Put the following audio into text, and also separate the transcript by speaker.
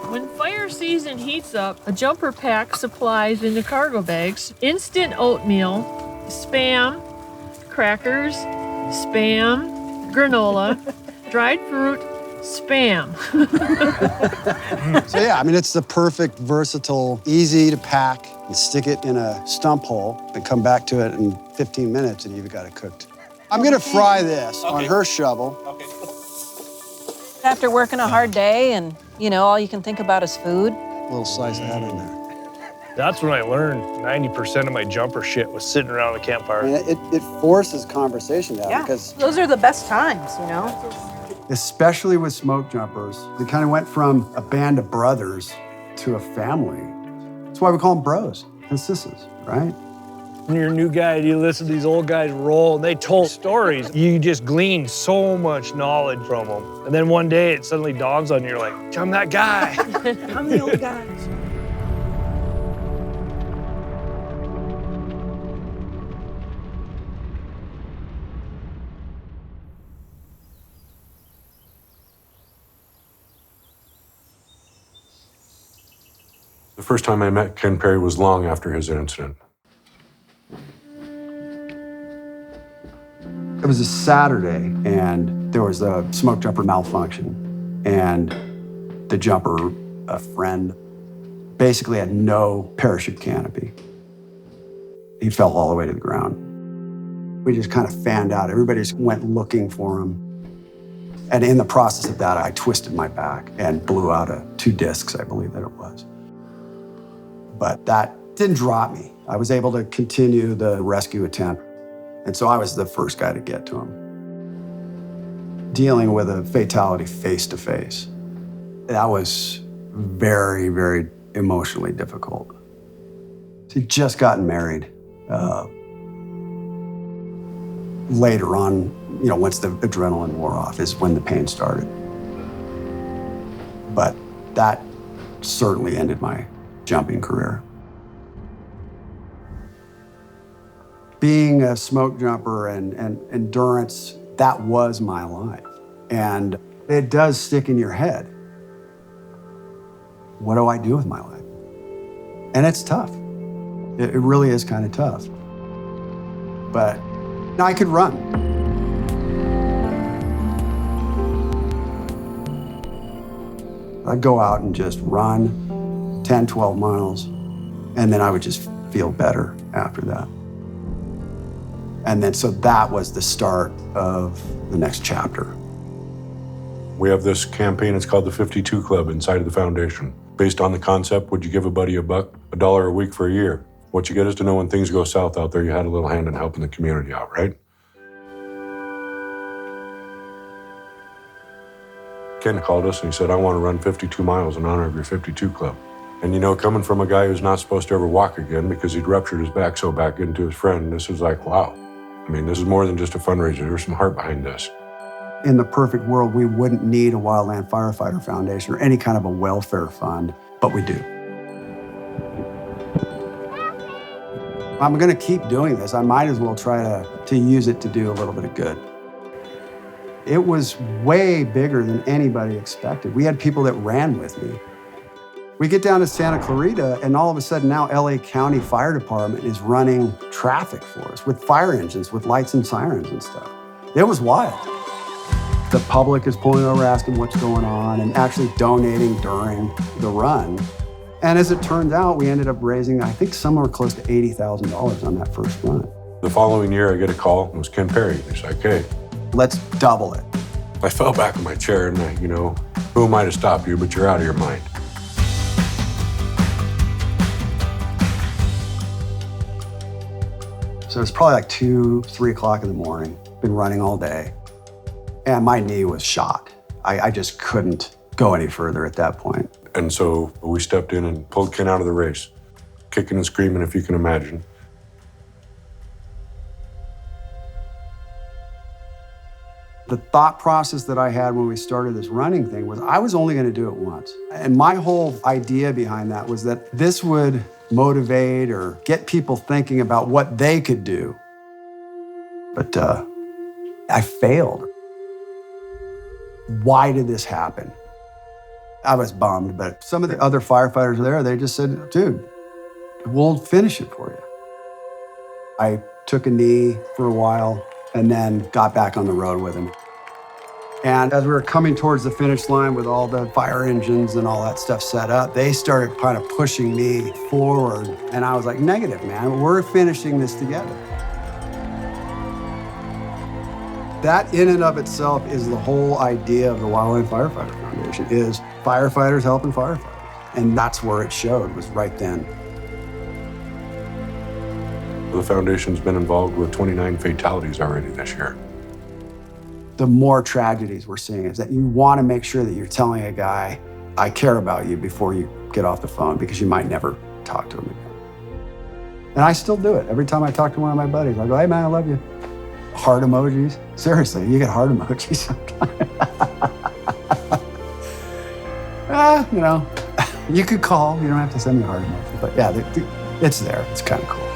Speaker 1: When fire season heats up, a jumper packs supplies into cargo bags, instant oatmeal, Spam, crackers, Spam, granola, dried fruit, Spam.
Speaker 2: So yeah, I mean, it's the perfect, versatile, easy to pack. You stick it in a stump hole and come back to it in 15 minutes and you've got it cooked. I'm gonna fry this on her shovel.
Speaker 3: Okay.
Speaker 4: After working a hard day and, you know, all you can think about is food.
Speaker 2: A little slice of that in there.
Speaker 5: That's when I learned 90% of my jumper shit was sitting around the campfire.
Speaker 2: I mean, it forces conversation down because
Speaker 4: Those are the best times, you know?
Speaker 2: especially with Smokejumpers, they kind of went from a band of brothers to a family. That's why we call them bros and sisters, right?
Speaker 5: When you're a new guy, you listen to these old guys roll, and they told stories. You just glean so much knowledge from them. And then one day it suddenly dawns on you, you're like, I'm that guy.
Speaker 4: I'm the old guy.
Speaker 6: The first time I met Ken Perry was long after his incident.
Speaker 2: It was a Saturday, and there was a smoke jumper malfunction. And the jumper, a friend, basically had no parachute canopy. He fell all the way to the ground. We just kind of fanned out. Everybody just went looking for him. And in the process of that, I twisted my back and blew out 2 discs, I believe that it was. But that didn't drop me. I was able to continue the rescue attempt. And so I was the first guy to get to him. Dealing with a fatality face to face, that was very, very emotionally difficult. He'd just gotten married. Later on, you know, once the adrenaline wore off is when the pain started. But that certainly ended my jumping career. Being a smoke jumper and endurance, that was my life. And it does stick in your head. What do I do with my life? And it's tough. It really is kind of tough. But I could run. I'd go out and just run 10, 12 miles, and then I would just feel better after that. And then, so that was the start of the next chapter.
Speaker 6: We have this campaign, it's called the 52 Club inside of the foundation. Based on the concept, would you give a buddy $1, $1 a week for a year? What you get is to know when things go south out there, you had a little hand in helping the community out, right? Ken called us and he said, I want to run 52 miles in honor of your 52 Club. And you know, coming from a guy who's not supposed to ever walk again because he'd ruptured his back so back into his friend, this was like, wow. I mean, this is more than just a fundraiser. There's some heart behind this.
Speaker 2: In the perfect world, we wouldn't need a Wildland Firefighter Foundation or any kind of a welfare fund, but we do. I'm gonna keep doing this. I might as well try to use it to do a little bit of good. It was way bigger than anybody expected. We had people that ran with me. We get down to Santa Clarita, and all of a sudden now LA County Fire Department is running traffic for us with fire engines, with lights and sirens and stuff. It was wild. The public is pulling over asking what's going on and actually donating during the run. And as it turns out, we ended up raising, I think, somewhere close to $80,000 on that first run.
Speaker 6: The following year, I get a call. It was Ken Perry. He's like, hey.
Speaker 2: Let's double it.
Speaker 6: I fell back in my chair and you know, who am I to stop you, but you're out of your mind.
Speaker 2: So it's probably like 2, 3 o'clock in the morning. Been running all day. And my knee was shot. I just couldn't go any further at that point.
Speaker 6: And so we stepped in and pulled Ken out of the race, kicking and screaming, if you can imagine.
Speaker 2: The thought process that I had when we started this running thing was I was only going to do it once. And my whole idea behind that was that this would motivate or get people thinking about what they could do. But I failed. Why did this happen? I was bummed, but some of the other firefighters there, they just said, dude, we'll finish it for you. I took a knee for a while and then got back on the road with him. And as we were coming towards the finish line with all the fire engines and all that stuff set up, they started kind of pushing me forward. And I was like, negative, man, we're finishing this together. That in and of itself is the whole idea of the Wildland Firefighter Foundation, is firefighters helping firefighters. And that's where it showed, was right then.
Speaker 6: The foundation's been involved with 29 fatalities already this year.
Speaker 2: The more tragedies we're seeing is that you want to make sure that you're telling a guy, I care about you, before you get off the phone, because you might never talk to him again. And I still do it. Every time I talk to one of my buddies, I go, hey man, I love you. Heart emojis. Seriously, you get heart emojis sometimes. You know, you could call. You don't have to send me a heart emoji. But yeah, it's there. It's kind of cool.